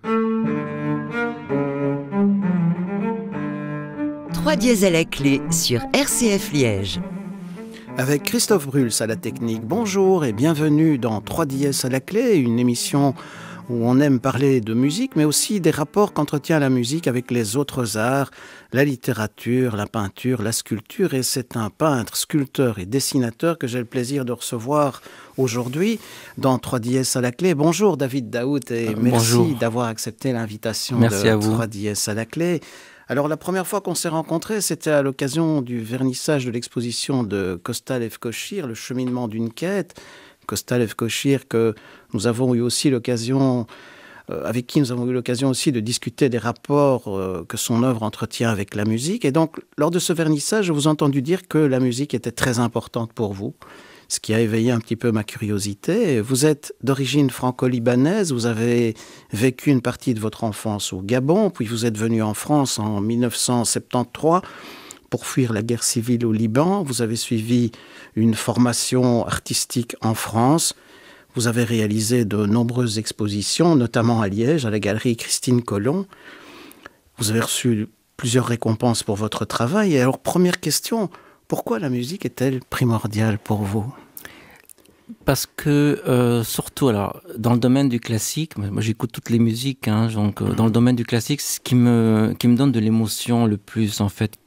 3 dièse à la clé sur RCF Liège. Avec Christophe Bruls à la technique. Bonjour et bienvenue dans 3 dièse à la clé, une émission où on aime parler de musique, mais aussi des rapports qu'entretient la musique avec les autres arts, la littérature, la peinture, la sculpture. Et c'est un peintre, sculpteur et dessinateur que j'ai le plaisir de recevoir aujourd'hui dans 3 dièse à la clé. Bonjour David Daoud et merci d'avoir accepté l'invitation de 3 dièse à la clé. Alors la première fois qu'on s'est rencontrés, c'était à l'occasion du vernissage de l'exposition de Costa Lefkoshir, Le cheminement d'une quête. Costa Lefkoshir que nous avons eu aussi l'occasion, avec qui nous avons eu l'occasion aussi de discuter des rapports que son œuvre entretient avec la musique. Et donc, lors de ce vernissage, je vous ai entendu dire que la musique était très importante pour vous, ce qui a éveillé un petit peu ma curiosité. Vous êtes d'origine franco-libanaise, vous avez vécu une partie de votre enfance au Gabon, puis vous êtes venu en France en 1973 pour fuir la guerre civile au Liban. Vous avez suivi une formation artistique en France. Vous avez réalisé de nombreuses expositions, notamment à Liège, à la galerie Christine Colomb. Vous avez reçu plusieurs récompenses pour votre travail. Et alors, première question, pourquoi la musique est-elle primordiale pour vous ? Parce que, surtout, alors, dans le domaine du classique, moi j'écoute toutes les musiques, hein, donc dans le domaine du classique, ce qui me donne de l'émotion le plus, en fait,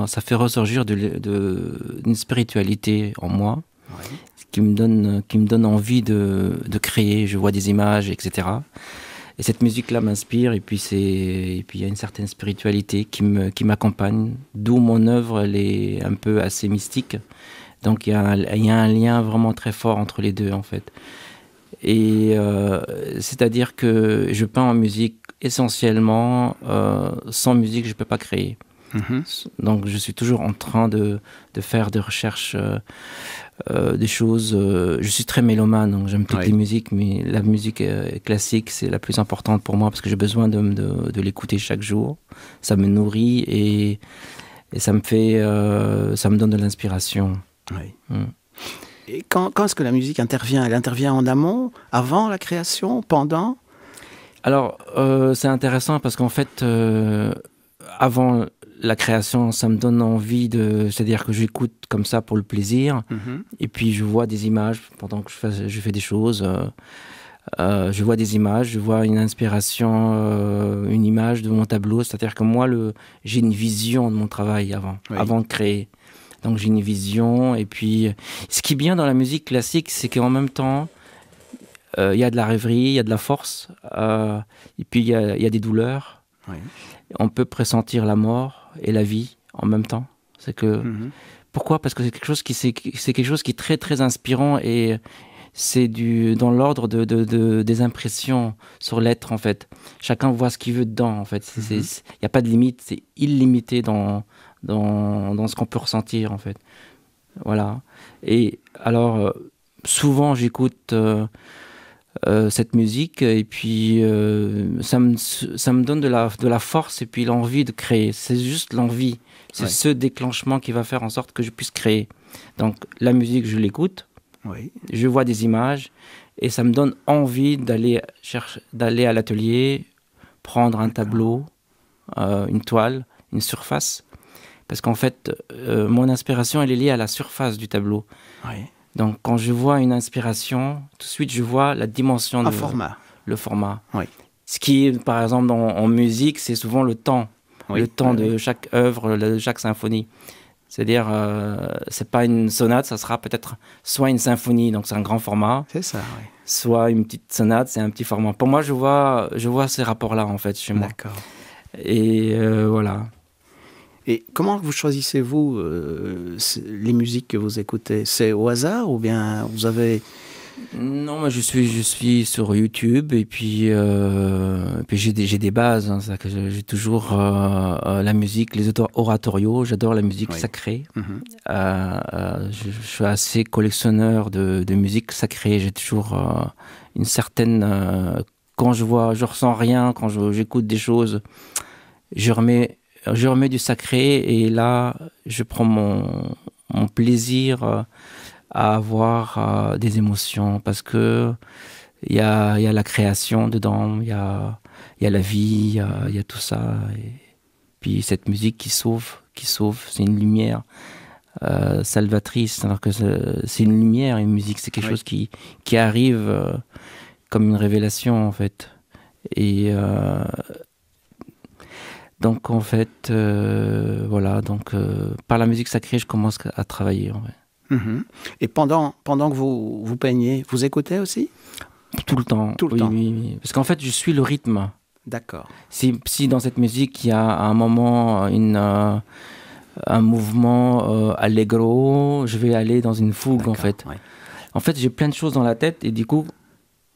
ça fait ressurgir d'une spiritualité en moi, oui, qui me donne envie de créer. Je vois des images, etc. Et cette musique-là m'inspire, et puis il y a une certaine spiritualité qui m'accompagne, d'où mon œuvre, elle est un peu assez mystique. Donc il y a un lien vraiment très fort entre les deux, en fait. Et c'est-à-dire que je peins en musique essentiellement. Sans musique, je ne peux pas créer. Mm-hmm. Donc je suis toujours en train de faire des recherches, des choses. Je suis très mélomane, donc j'aime toutes les musiques, mais la musique classique, c'est la plus importante pour moi parce que j'ai besoin de l'écouter chaque jour. Ça me nourrit et ça me donne de l'inspiration. Oui. Et quand est-ce que la musique intervient ? Elle intervient en amont, avant la création, pendant ? Alors, c'est intéressant parce qu'en fait, avant la création, ça me donne envie c'est-à-dire que j'écoute comme ça pour le plaisir, et puis je vois des images pendant que je fais des choses. Je vois des images, je vois une inspiration, une image de mon tableau. C'est-à-dire que moi, j'ai une vision de mon travail avant de créer. Donc j'ai une vision, et puis ce qui est bien dans la musique classique, c'est qu'en même temps, il y a de la rêverie, il y a de la force, et puis il y a des douleurs. Oui. On peut pressentir la mort et la vie en même temps. C'est que pourquoi ? Parce que c'est quelque chose qui est très très inspirant, et c'est dans l'ordre des impressions sur l'être, en fait. Chacun voit ce qu'il veut dedans, en fait. Il n'y a pas de limite, c'est illimité dans ce qu'on peut ressentir, en fait. Voilà. Et alors, souvent, j'écoute cette musique, et puis ça me donne de la force, et puis l'envie de créer. C'est juste l'envie. C'est ce déclenchement qui va faire en sorte que je puisse créer. Donc, la musique, je l'écoute. Oui. Je vois des images, et ça me donne envie d'aller à l'atelier, prendre un tableau, une toile, une surface. Parce qu'en fait, mon inspiration, elle est liée à la surface du tableau. Oui. Donc, quand je vois une inspiration, tout de suite, je vois la dimension le format. Oui. Ce qui est, par exemple, en musique, c'est souvent le temps. Oui. Le temps de chaque œuvre, de chaque symphonie. C'est-à-dire, c'est pas une sonate, ça sera peut-être soit une symphonie, donc c'est un grand format. C'est ça, oui. Soit une petite sonate, c'est un petit format. Pour moi, je vois ces rapports-là, en fait, chez moi. D'accord. Et voilà. Et comment vous choisissez-vous les musiques que vous écoutez ? C'est au hasard, ou bien vous avez... Non, moi je suis sur YouTube, et puis j'ai des bases, hein, c'est-à-dire que j'ai toujours la musique, les oratorios. J'adore la musique sacrée. Je suis assez collectionneur de musique sacrée. J'ai toujours une certaine quand je ressens rien, quand j'écoute des choses, je remets du sacré, et là je prends mon plaisir à avoir des émotions, parce que il y a la création dedans, il y a la vie, il y a tout ça. Et puis cette musique qui sauve, c'est une lumière salvatrice, alors que c'est une lumière, une musique, c'est quelque chose qui arrive comme une révélation en fait. Et donc en fait, voilà, donc par la musique sacrée, je commence à travailler en fait. Et pendant que vous peignez, vous écoutez aussi? Tout le temps. Tout le temps. Oui. Parce qu'en fait, je suis le rythme. D'accord. Si dans cette musique, il y a à un moment un mouvement allegro, je vais aller dans une fougue, en fait. Ouais. En fait, j'ai plein de choses dans la tête et du coup,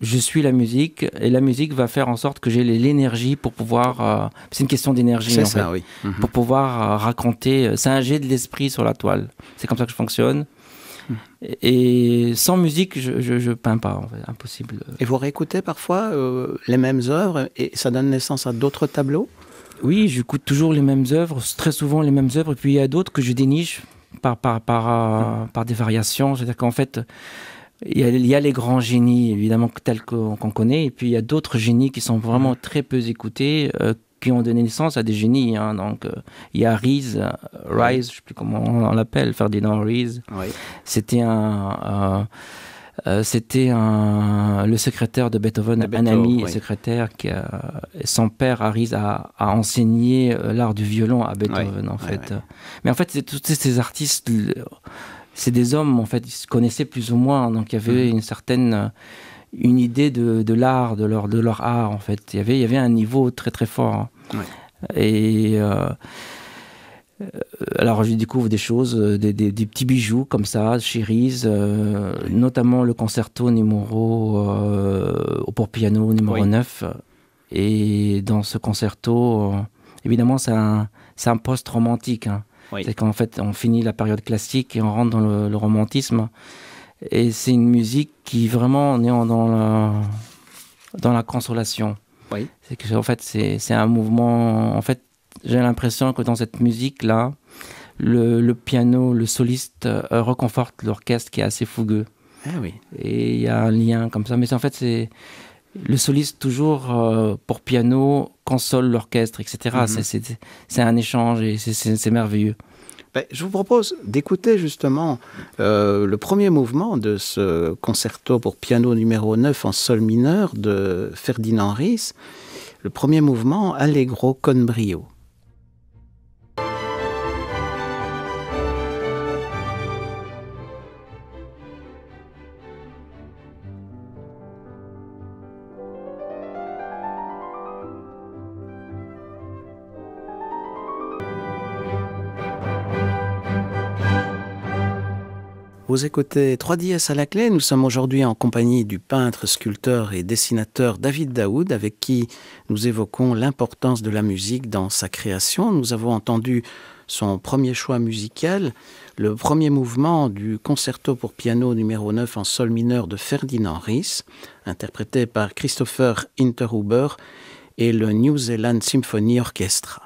je suis la musique et la musique va faire en sorte que j'ai l'énergie pour pouvoir... c'est une question d'énergie, c'est en ça, fait. Oui. Pour pouvoir raconter... c'est un jet de l'esprit sur la toile. C'est comme ça que je fonctionne. Et sans musique, je peins pas, en fait. Impossible. Et vous réécoutez parfois les mêmes œuvres et ça donne naissance à d'autres tableaux? Oui, j'écoute toujours les mêmes œuvres, très souvent les mêmes œuvres, et puis il y a d'autres que je déniche par des variations. C'est-à-dire qu'en fait, il y a les grands génies, évidemment, tels qu'on connaît, et puis il y a d'autres génies qui sont vraiment très peu écoutés, qui ont donné naissance à des génies. Hein. Donc, il y a Ries, je ne sais plus comment on l'appelle, Ferdinand Ries. Oui. C'était le secrétaire de Beethoven, un ami et secrétaire. Son père, Ries, a enseigné l'art du violon à Beethoven, en fait. Ouais. Mais en fait, tous ces artistes, c'est des hommes, en fait, ils se connaissaient plus ou moins. Donc, il y avait une idée de l'art, de leur art, en fait. Il y avait un niveau très, très fort. Ouais. Et... alors je découvre des choses, des petits bijoux comme ça chez Ries, notamment le concerto numéro pour piano numéro 9. Et dans ce concerto, évidemment c'est un post-romantique. Hein. Oui. C'est qu'en fait on finit la période classique et on rentre dans le romantisme. Et c'est une musique qui vraiment est dans la consolation. Oui. C'est que en fait c'est un mouvement. En fait, j'ai l'impression que dans cette musique-là, le piano, le soliste reconforte l'orchestre qui est assez fougueux. Ah oui. Et il y a un lien comme ça. Mais en fait, c'est le soliste toujours pour piano console l'orchestre, etc. C'est un échange et c'est merveilleux. Je vous propose d'écouter justement le premier mouvement de ce concerto pour piano numéro 9 en sol mineur de Ferdinand Ries. Le premier mouvement, Allegro con brio. Vous écoutez 3DS à la clé. Nous sommes aujourd'hui en compagnie du peintre, sculpteur et dessinateur David Daoud, avec qui nous évoquons l'importance de la musique dans sa création. Nous avons entendu son premier choix musical, le premier mouvement du concerto pour piano numéro 9 en sol mineur de Ferdinand Ries, interprété par Christopher Hinterhuber et le New Zealand Symphony Orchestra.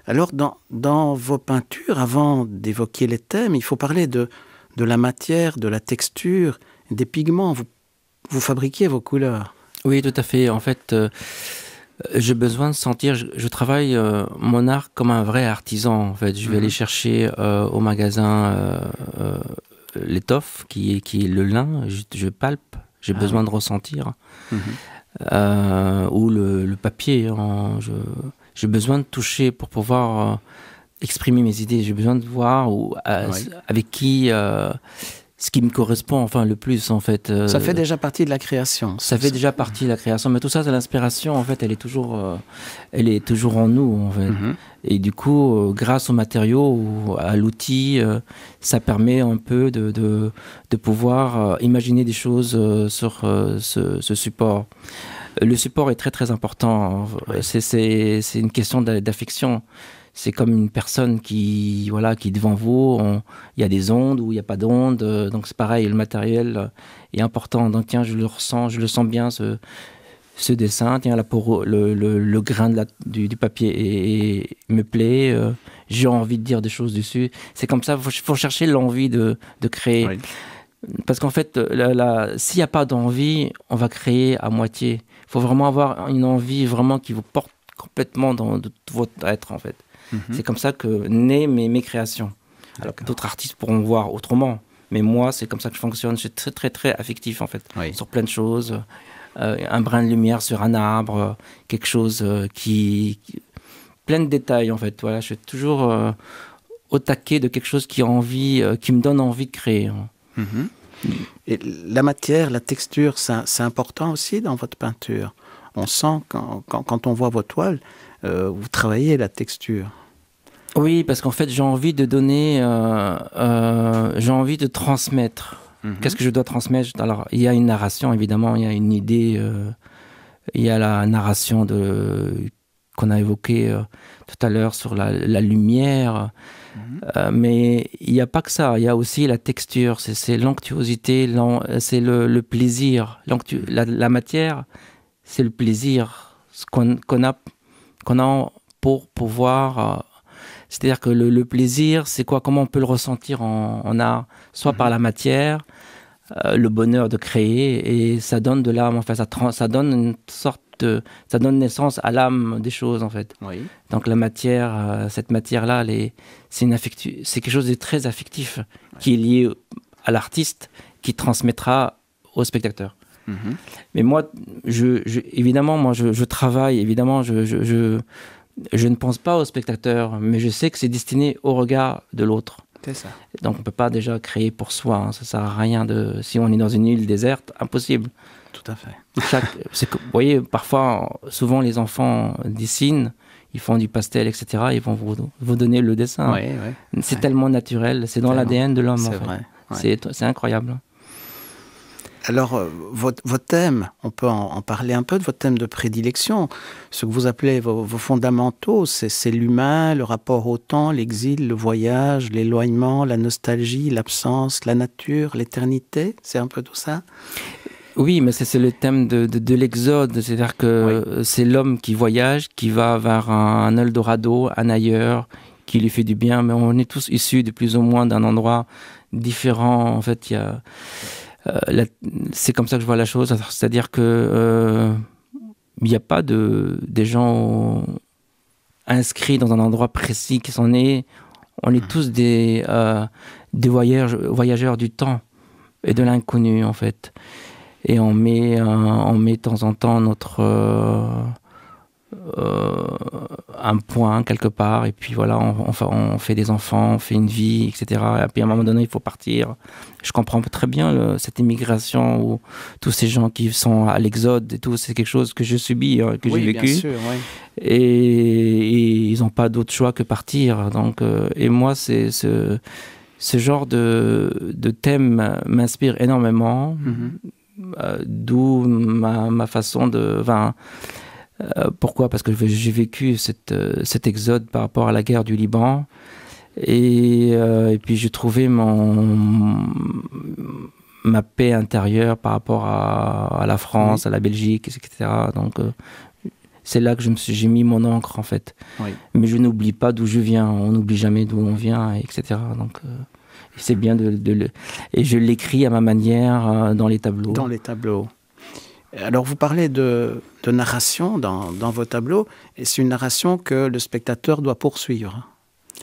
Alors, dans vos peintures, avant d'évoquer les thèmes, il faut parler de la matière, de la texture, des pigments. Vous fabriquez vos couleurs. Oui, tout à fait. En fait, j'ai besoin de sentir... Je travaille mon art comme un vrai artisan. En fait, je vais aller chercher au magasin l'étoffe, qui est le lin. Je palpe. J'ai besoin de ressentir. Ou le papier. J'ai besoin de toucher pour pouvoir... exprimer mes idées, j'ai besoin de voir avec qui, ce qui me correspond enfin le plus en fait. Ça fait déjà partie de la création. Ça fait déjà partie de la création, mais tout ça, c'est l'inspiration en fait, elle est toujours en nous en fait. Et du coup, grâce aux matériaux ou à l'outil, ça permet un peu de pouvoir imaginer des choses sur ce support. Le support est très très important. C'est une question d'affection. C'est comme une personne qui est devant vous. Il y a des ondes ou il n'y a pas d'ondes. Donc c'est pareil, le matériel est important. Donc tiens, je le sens bien ce dessin. Tiens, le grain du papier me plaît. J'ai envie de dire des choses dessus. C'est comme ça, il faut chercher l'envie de créer. Oui. Parce qu'en fait, s'il n'y a pas d'envie, on va créer à moitié. Il faut vraiment avoir une envie vraiment qui vous porte complètement dans tout votre être, en fait. C'est comme ça que naissent mes créations. Alors que d'autres artistes pourront voir autrement. Mais moi, c'est comme ça que je fonctionne. Je suis très, très, très affectif, en fait, sur plein de choses. Un brin de lumière sur un arbre, quelque chose plein de détails, en fait. Voilà, je suis toujours au taquet de quelque chose qui me donne envie de créer. Et la matière, la texture, c'est important aussi dans votre peinture. On sent, quand on voit vos toiles, vous travaillez la texture. Oui, parce qu'en fait, j'ai envie de donner, j'ai envie de transmettre. Qu'est-ce que je dois transmettre? Alors, il y a une narration, évidemment, il y a une idée, il y a la narration qu'on a évoquée tout à l'heure sur la lumière, mais il n'y a pas que ça, il y a aussi la texture, c'est l'onctuosité, c'est le plaisir. La matière, c'est le plaisir qu'on a pour pouvoir... c'est-à-dire que le plaisir, c'est quoi? Comment on peut le ressentir en art? Soit par la matière, le bonheur de créer, et ça donne de l'âme, en fait. Ça donne une sorte ça donne naissance à l'âme des choses, en fait. Oui. Donc la matière, cette matière-là, c'est quelque chose de très affectif, qui est lié à l'artiste, qui transmettra au spectateur. Mais moi, évidemment, je travaille, évidemment, je ne pense pas au spectateur, mais je sais que c'est destiné au regard de l'autre. C'est ça. Donc on ne peut pas déjà créer pour soi, hein. Ça ne sert à rien si on est dans une île déserte, impossible. Tout à fait. Vous voyez, parfois, souvent les enfants dessinent, ils font du pastel, etc. Ils vont vous donner le dessin. C'est tellement naturel, c'est dans l'ADN de l'homme. C'est en fait. vrai. C'est incroyable. Alors, votre thème, on peut en parler un peu de votre thème de prédilection. Ce que vous appelez vos fondamentaux, c'est l'humain, le rapport au temps, l'exil, le voyage, l'éloignement, la nostalgie, l'absence, la nature, l'éternité. C'est un peu tout ça? Oui, mais c'est le thème de l'exode. C'est-à-dire que c'est l'homme qui voyage, qui va vers un Eldorado, un ailleurs, qui lui fait du bien. Mais on est tous issus de plus ou moins d'un endroit différent. En fait, il y a... c'est comme ça que je vois la chose, c'est-à-dire que il n'y a pas des gens inscrits dans un endroit précis qui sont nés. On est tous des voyageurs du temps et de l'inconnu, en fait. Et on met de temps en temps un point quelque part, et puis voilà, on fait des enfants, on fait une vie, etc. Et puis à un moment donné, il faut partir. Je comprends très bien cette immigration, où tous ces gens qui sont à l'exode et tout, c'est quelque chose que j'ai subi, que j'ai vécu. Bien sûr, oui. Et ils n'ont pas d'autre choix que partir. Donc, et moi, ce genre de thème m'inspire énormément, d'où ma façon de... pourquoi? Parce que j'ai vécu cet exode par rapport à la guerre du Liban, et puis j'ai trouvé ma paix intérieure par rapport à la France, à la Belgique, etc. Donc c'est là que j'ai mis mon encre, en fait. Mais je n'oublie pas d'où je viens, on n'oublie jamais d'où on vient, etc. Donc c'est bien et je l'écris à ma manière dans les tableaux. Dans les tableaux. Alors, vous parlez de narration dans vos tableaux, et c'est une narration que le spectateur doit poursuivre.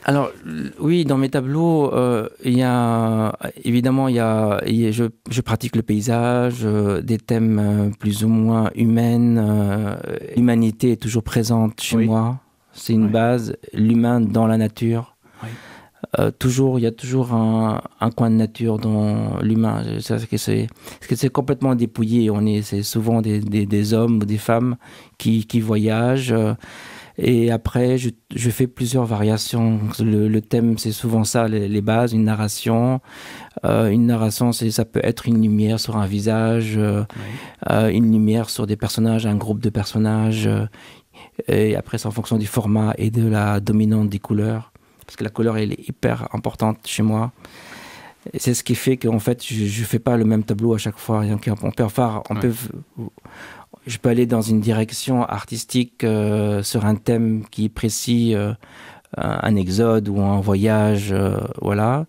Alors, oui, dans mes tableaux, évidemment, je pratique le paysage, des thèmes plus ou moins humains. L'humanité est toujours présente chez moi, c'est une base, l'humain dans la nature. Il y a toujours un coin de nature dans l'humain. C'est complètement dépouillé. C'est souvent des hommes ou des femmes qui voyagent. Et après, je fais plusieurs variations. Le thème, c'est souvent ça, les bases, une narration. Une narration, ça peut être une lumière sur un visage, une lumière sur des personnages, un groupe de personnages. Et après, c'est en fonction du format et de la dominante des couleurs. Parce que la couleur, elle est hyper importante chez moi. Et c'est ce qui fait qu'en fait, je ne fais pas le même tableau à chaque fois. Donc, je peux aller dans une direction artistique sur un thème qui est précis un exode ou un voyage, voilà.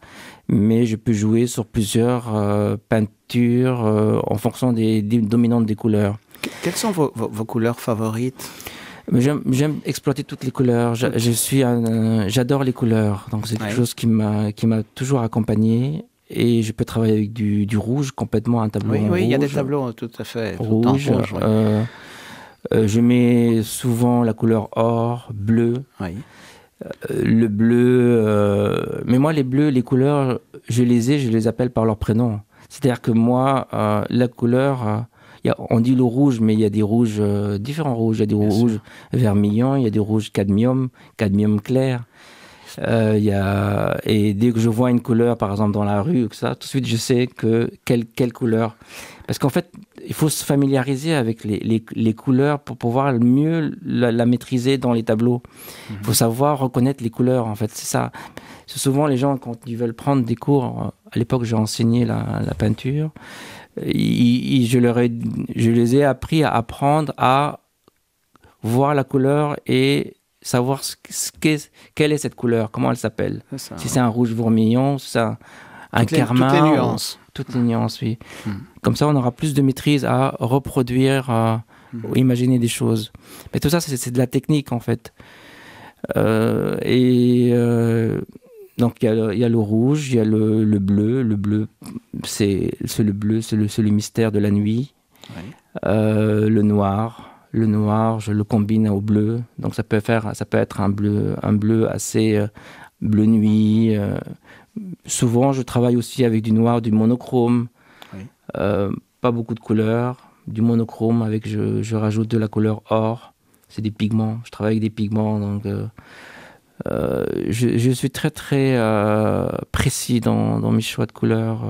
Mais je peux jouer sur plusieurs peintures en fonction des dominantes des couleurs. Quelles sont vos couleurs favorites? J'aime exploiter toutes les couleurs. J'adore les couleurs. Donc c'est quelque chose qui m'a toujours accompagné. Et je peux travailler avec du rouge, complètement un tableau en rouge. Oui, il y a des tableaux tout à fait rouge. Je mets souvent la couleur or, bleu. Oui. Le bleu, mais moi les bleus, les couleurs, je les appelle par leur prénom. C'est-à-dire que moi, la couleur, on dit le rouge, mais il y a des rouges, différents rouges. Il y a des rouges vermillons, il y a des rouges cadmium clair. Et dès que je vois une couleur, par exemple dans la rue, tout de suite je sais quelle couleur. Parce qu'en fait, il faut se familiariser avec les couleurs pour pouvoir mieux la maîtriser dans les tableaux. Il faut savoir reconnaître les couleurs, en fait, c'est ça. C'est souvent les gens, quand ils veulent prendre des cours, à l'époque j'ai enseigné la peinture, je les ai appris à apprendre à voir la couleur et savoir quelle est cette couleur, comment elle s'appelle. Si c'est un rouge vermillon, si c'est un carmin. Toutes les nuances. Toutes les nuances, oui. Comme ça, on aura plus de maîtrise à reproduire, ou imaginer des choses. Mais tout ça, c'est de la technique, en fait. Donc, il y a le rouge, il y a le bleu. Le bleu, c'est le mystère de la nuit. Oui. Le noir. Le noir, je le combine au bleu. Donc, ça peut être un bleu assez bleu nuit. Souvent, je travaille aussi avec du noir, du monochrome. Oui. Pas beaucoup de couleurs. Du monochrome, je rajoute de la couleur or. C'est des pigments. Je travaille avec des pigments. Donc, je suis très, très précis dans mes choix de couleurs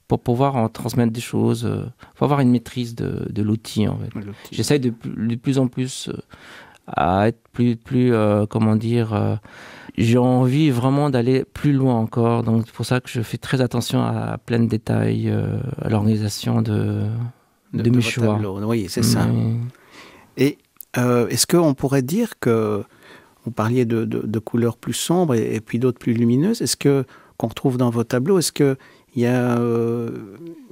pour pouvoir en transmettre des choses. Il faut avoir une maîtrise de l'outil, en fait. J'essaye de plus en plus à être plus comment dire... j'ai envie vraiment d'aller plus loin encore. Donc, c'est pour ça que je fais très attention à plein de détails, à l'organisation de mes choix. Oui, c'est ça. Et est-ce qu'on pourrait dire que... Vous parliez de couleurs plus sombres et puis d'autres plus lumineuses. Est-ce qu'on retrouve dans vos tableaux, est-ce qu'il y a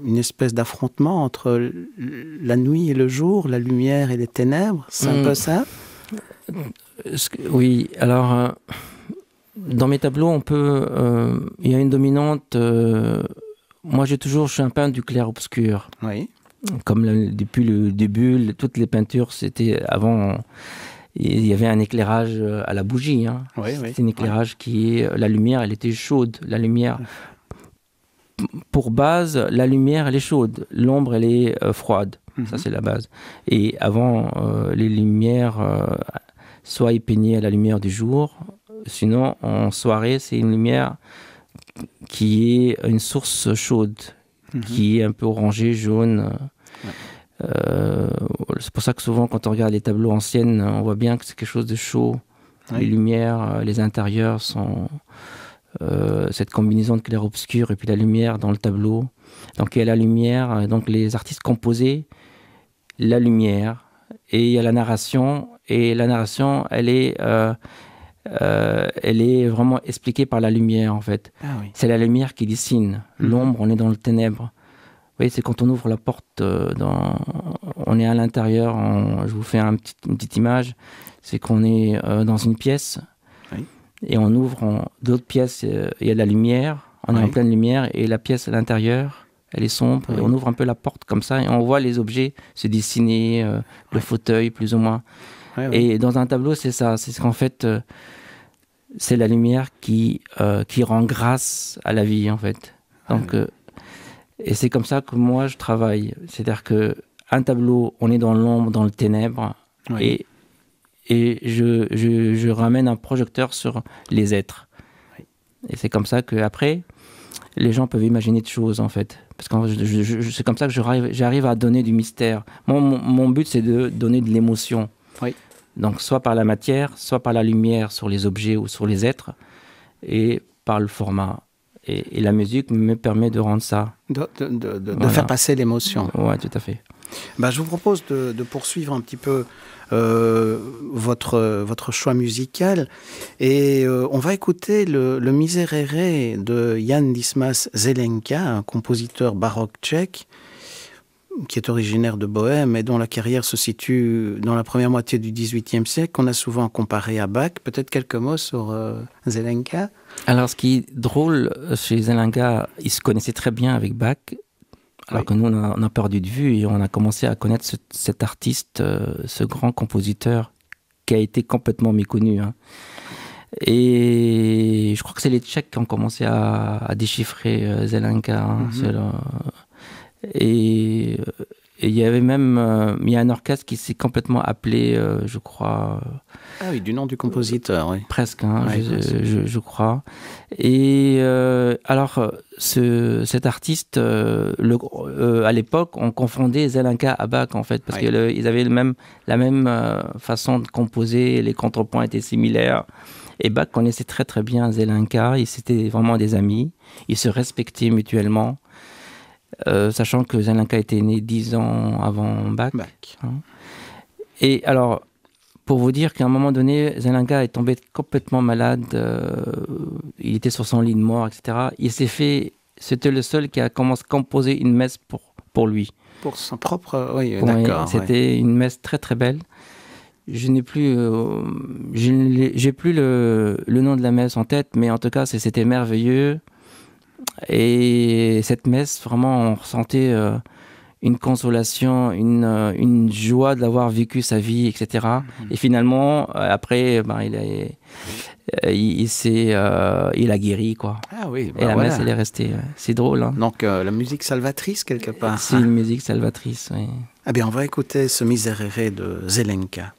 une espèce d'affrontement entre la nuit et le jour, la lumière et les ténèbres? C'est un peu ça? Oui, alors dans mes tableaux, il y a une dominante. Moi, je suis un peintre du clair-obscur. Oui. Comme depuis le début, toutes les peintures, c'était avant... Il y avait un éclairage à la bougie. Hein. Oui, c'est un éclairage la lumière, elle était chaude. La lumière, pour base, la lumière, elle est chaude. L'ombre, elle est froide. Ça, c'est la base. Et avant, les lumières, soit ils peignaient à la lumière du jour. Sinon, en soirée, c'est une lumière qui est une source chaude, qui est un peu orangée, jaune. C'est pour ça que souvent quand on regarde les tableaux anciennes, on voit bien que c'est quelque chose de chaud. Oui. Les lumières, les intérieurs sont cette combinaison de clair-obscur et puis la lumière dans le tableau. Donc il y a la lumière, donc les artistes composaient la lumière et il y a la narration. Et la narration, elle est vraiment expliquée par la lumière en fait. Ah, oui. C'est la lumière qui dessine. L'ombre, on est dans le ténèbre. Oui, c'est quand on ouvre la porte, on est à l'intérieur, je vous fais une petite image, c'est qu'on est dans une pièce, oui. Et on ouvre d'autres pièces, il y a de la lumière, on est en pleine lumière, et la pièce à l'intérieur, elle est sombre, et on ouvre un peu la porte comme ça, et on voit les objets se dessiner, le fauteuil plus ou moins. Et dans un tableau, c'est ça, c'est qu'en fait, c'est la lumière qui rend grâce à la vie, en fait. Donc... Et c'est comme ça que moi je travaille. C'est-à-dire qu'un tableau, on est dans l'ombre, dans le ténèbre, oui. et je ramène un projecteur sur les êtres. Oui. Et c'est comme ça qu'après, les gens peuvent imaginer de choses en fait. Parce que c'est comme ça que j'arrive à donner du mystère. Mon but, c'est de donner de l'émotion. Oui. Donc soit par la matière, soit par la lumière sur les objets ou sur les êtres, et par le format. Et la musique me permet de rendre ça. De faire passer l'émotion. Oui, tout à fait. Je vous propose de poursuivre un petit peu votre choix musical et on va écouter le Miserere de Jan Dismas Zelenka, un compositeur baroque tchèque qui est originaire de Bohême et dont la carrière se situe dans la première moitié du XVIIIe siècle, qu'on a souvent comparé à Bach. Peut-être quelques mots sur Zelenka. Alors, ce qui est drôle chez Zelenka, il se connaissait très bien avec Bach, alors que nous, on a perdu de vue et on a commencé à connaître cet artiste, ce grand compositeur qui a été complètement méconnu. Hein. Et je crois que c'est les Tchèques qui ont commencé à déchiffrer Zelenka. Hein, Et il y avait même il y a un orchestre qui s'est complètement appelé, je crois... Ah oui, du nom du compositeur, oui. Presque, hein, je crois. Et alors, cet artiste, à l'époque, on confondait Zelenka à Bach, en fait, parce qu'ils avaient la même façon de composer, les contrepoints étaient similaires. Et Bach connaissait très très bien Zelenka, ils étaient vraiment des amis, ils se respectaient mutuellement. Sachant que Zelenka était né 10 ans avant Bach. Hein. Et alors, pour vous dire qu'à un moment donné, Zelenka est tombé complètement malade, il était sur son lit de mort, etc. C'était le seul qui a commencé à composer une messe pour lui. Pour son propre... Oui, d'accord. C'était une messe très très belle. Je n'ai plus, j'ai plus le nom de la messe en tête, mais en tout cas, c'était merveilleux. Et cette messe, vraiment, on ressentait une consolation, une joie d'avoir vécu sa vie, etc. Et finalement, après, il a guéri, quoi. Ah oui. Et la messe, elle est restée. C'est drôle. Hein. Donc, la musique salvatrice, quelque part. C'est une musique salvatrice, oui. Eh bien, on va écouter ce Miserere de Zelenka.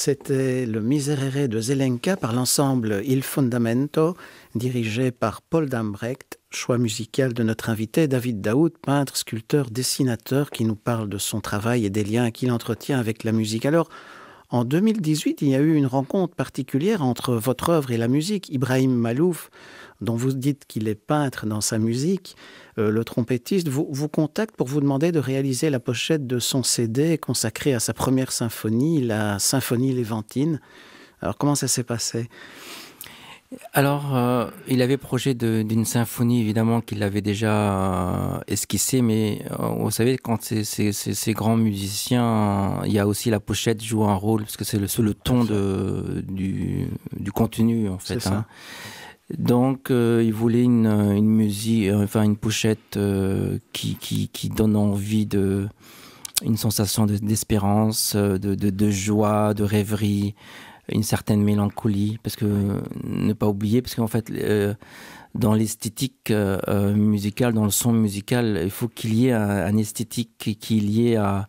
C'était le Miserere de Zelenka par l'ensemble Il Fondamento, dirigé par Paul Dambrecht, choix musical de notre invité David Daoud, peintre, sculpteur, dessinateur, qui nous parle de son travail et des liens qu'il entretient avec la musique. Alors, en 2018, il y a eu une rencontre particulière entre votre œuvre et la musique. Ibrahim Malouf, dont vous dites qu'il est peintre dans sa musique, le trompettiste, vous contacte pour vous demander de réaliser la pochette de son CD consacré à sa première symphonie, la Symphonie Léventine. Alors, comment ça s'est passé ? Alors, il avait projet d'une symphonie, évidemment, qu'il avait déjà esquissée, mais vous savez, quand c'est ces grands musiciens, il y a aussi la pochette joue un rôle, parce que c'est le ton du contenu, en fait. Hein. Donc, il voulait une musique, enfin une pochette qui donne envie une sensation d'espérance, de joie, de rêverie, une certaine mélancolie, parce que ne pas oublier, parce qu'en fait, dans l'esthétique musicale, dans le son musical, il faut qu'il y ait un esthétique qui est lié à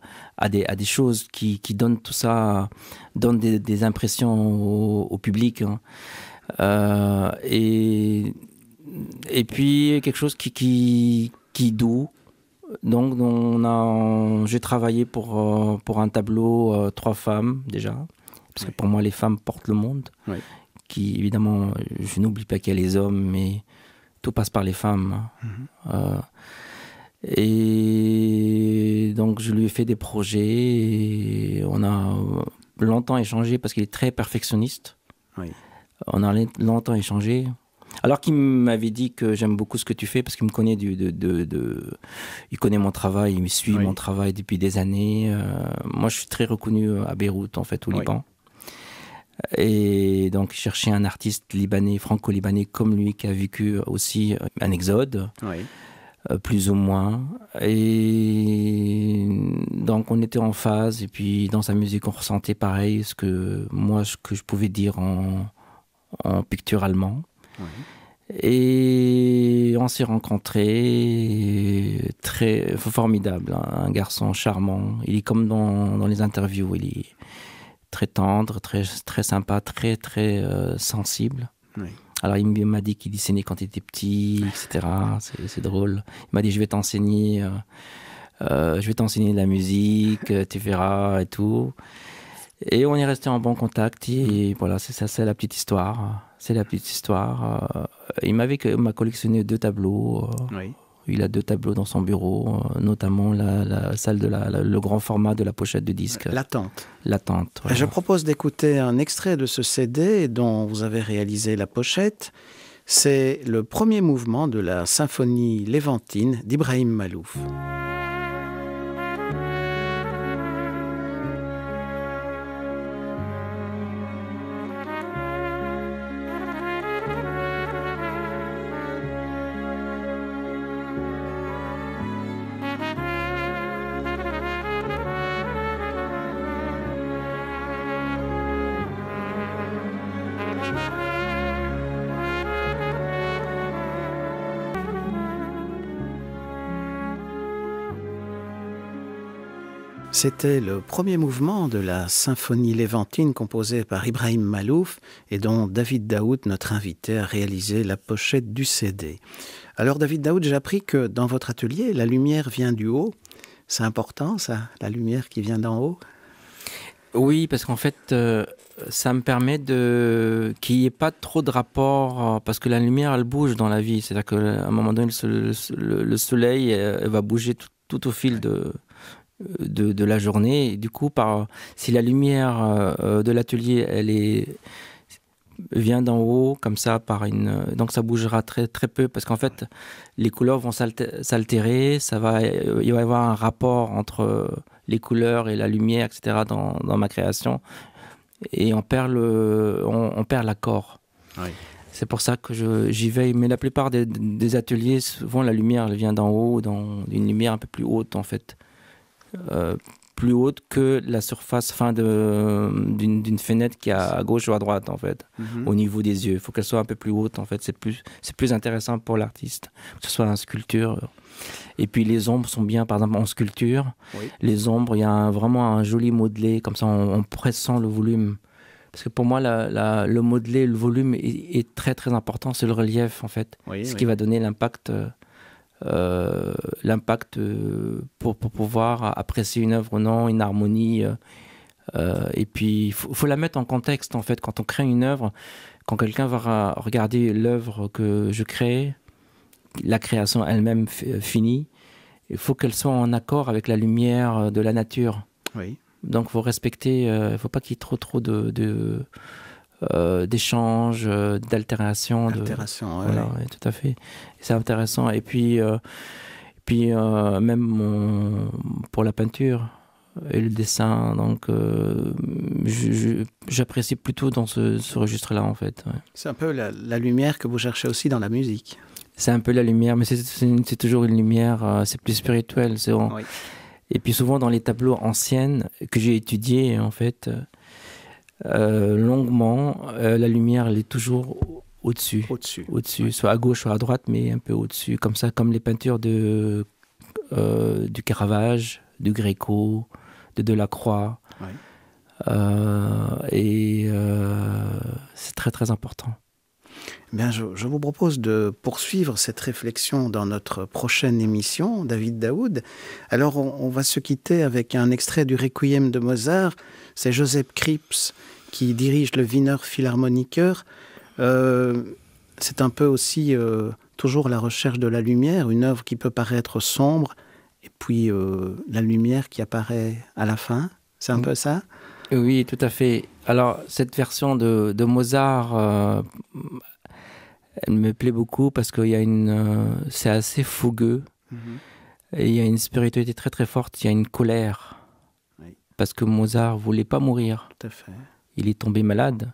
des choses qui donnent tout ça, donnent des impressions au public. Hein. Et puis quelque chose qui est doux. Donc j'ai travaillé pour un tableau 3 femmes déjà, parce que pour moi les femmes portent le monde. Oui. Qui évidemment, je n'oublie pas qu'il y a les hommes, mais tout passe par les femmes. Et donc je lui ai fait des projets et on a longtemps échangé parce qu'il est très perfectionniste. Oui. On a longtemps échangé. Alors qu'il m'avait dit que j'aime beaucoup ce que tu fais parce qu'il me connaît il connaît mon travail, il me suit mon travail depuis des années. Moi, je suis très reconnu à Beyrouth, en fait, au Liban. Et donc, chercher un artiste libanais, franco-libanais comme lui, qui a vécu aussi un exode. plus ou moins. Et donc on était en phase, et puis dans sa musique on ressentait pareil ce que je pouvais dire en picturalement. Oui. Et on s'est rencontrés, très formidable, hein, un garçon charmant. Il est comme dans les interviews, il est très tendre, très, très sympa, très, très sensible. Oui. Alors il m'a dit qu'il dessinait quand il était petit, etc. C'est drôle. Il m'a dit je vais t'enseigner la musique, tu verras et tout. Et on est resté en bon contact, et voilà, c'est ça, c'est la petite histoire. C'est la petite histoire. Il m'a collectionné 2 tableaux. Oui. Il a 2 tableaux dans son bureau, notamment la salle le grand format de la pochette de disque. L'attente. L'attente. Voilà. Je propose d'écouter un extrait de ce CD dont vous avez réalisé la pochette. C'est le premier mouvement de la symphonie léventine d'Ibrahim Malouf. C'était le premier mouvement de la symphonie léventine composée par Ibrahim Malouf et dont David Daoud, notre invité, a réalisé la pochette du CD. Alors David Daoud, j'ai appris que dans votre atelier, la lumière vient du haut. C'est important ça, la lumière qui vient d'en haut? Oui, parce qu'en fait, ça me permet qu'il n'y ait pas trop de rapport, parce que la lumière, elle bouge dans la vie. C'est-à-dire qu'à un moment donné, le soleil elle va bouger tout au fil de la journée. Et du coup, si la lumière de l'atelier, vient d'en haut, comme ça, donc ça bougera très, très peu, parce qu'en fait, les couleurs vont s'altérer, il va y avoir un rapport entre les couleurs et la lumière, etc., dans ma création, et on perd l'accord. Oui. C'est pour ça que j'y veille, mais la plupart des ateliers, souvent la lumière, elle vient d'en haut, d'une lumière un peu plus haute, en fait. Plus haute que la surface d'une fenêtre qui est à gauche ou à droite, en fait, au niveau des yeux. Il faut qu'elle soit un peu plus haute, en fait. C'est plus intéressant pour l'artiste, que ce soit en sculpture. Et puis les ombres sont bien, par exemple, en sculpture. Oui. Les ombres, il y a vraiment un joli modelé, comme ça on pressent le volume. Parce que pour moi, le modelé, le volume est très très important, c'est le relief, en fait. Oui, ce qui va donner l'impact... pour pouvoir apprécier une œuvre ou non, une harmonie. Et puis, il faut la mettre en contexte, en fait. Quand on crée une œuvre, quand quelqu'un va regarder l'œuvre que je crée, la création elle-même finie, il faut qu'elle soit en accord avec la lumière de la nature. Oui. Donc, il faut respecter, il ne faut pas qu'il y ait trop d'échanges, d'altération. Altération, voilà, ouais, tout à fait. C'est intéressant. Et puis même pour la peinture et le dessin, donc j'apprécie plutôt dans ce registre-là, en fait. Ouais. C'est un peu la lumière que vous cherchez aussi dans la musique. C'est un peu la lumière, mais c'est toujours une lumière, c'est plus spirituel. Oui. Et puis souvent dans les tableaux anciens que j'ai étudiés, en fait, longuement, la lumière, elle est toujours au-dessus. Au-dessus, soit à gauche, soit à droite, mais un peu au-dessus. Comme ça, comme les peintures du Caravage, du Gréco, de Delacroix. Oui. C'est très, très important. Bien, je vous propose de poursuivre cette réflexion dans notre prochaine émission, David Daoud. Alors, on va se quitter avec un extrait du Requiem de Mozart. C'est Joseph Krips qui dirige le Wiener Philharmoniker. C'est un peu aussi toujours la recherche de la lumière, une œuvre qui peut paraître sombre, et puis la lumière qui apparaît à la fin. C'est un peu ça ? Oui, tout à fait. Alors, cette version de Mozart, elle me plaît beaucoup parce qu'il y a c'est assez fougueux. Et il y a une spiritualité très très forte, il y a une colère. Oui. Parce que Mozart ne voulait pas mourir. Tout à fait. Il est tombé malade.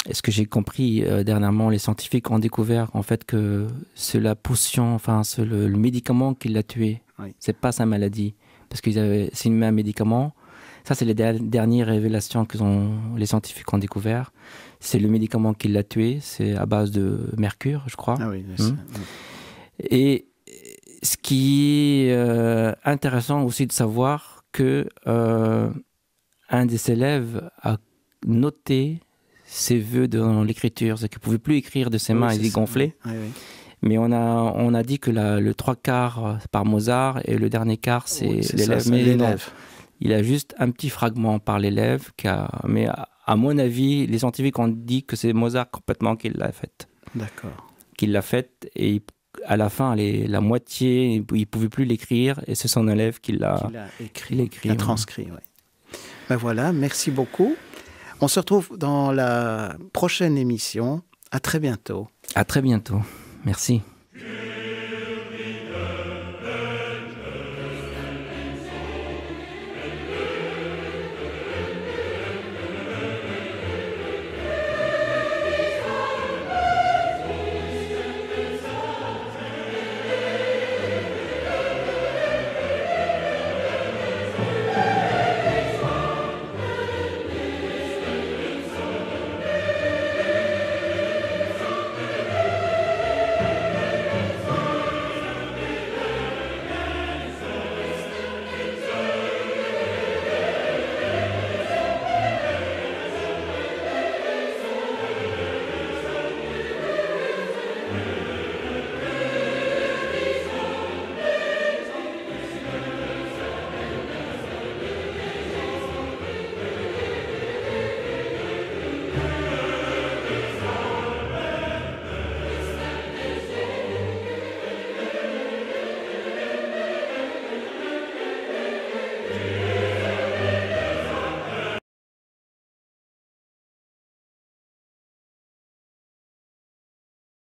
Et ce que j'ai compris dernièrement, les scientifiques ont découvert en fait que c'est la potion, enfin c'est le médicament qui l'a tué. Oui. C'est pas sa maladie, parce c'est un médicament. Ça, c'est les dernières révélations que les scientifiques ont découvert. C'est le médicament qui l'a tué. C'est à base de mercure, je crois. Ah oui. Et ce qui est intéressant aussi de savoir que un des élèves a noté ses vœux dans l'écriture. C'est qu'il ne pouvait plus écrire de ses mains, il est gonflé. Oui. Mais on a dit que le 3/4 par Mozart et le dernier quart, c'est l'élève. Mais l'élève. Il a juste un petit fragment par l'élève. Mais à mon avis, les scientifiques ont dit que c'est Mozart complètement qui l'a faite. D'accord. Qu'il l'a faite et à la fin, la moitié, il ne pouvait plus l'écrire et c'est son élève qui l'a écrit. Qui l'a transcrit, oui. Ben voilà, merci beaucoup. On se retrouve dans la prochaine émission. À très bientôt. À très bientôt. Merci.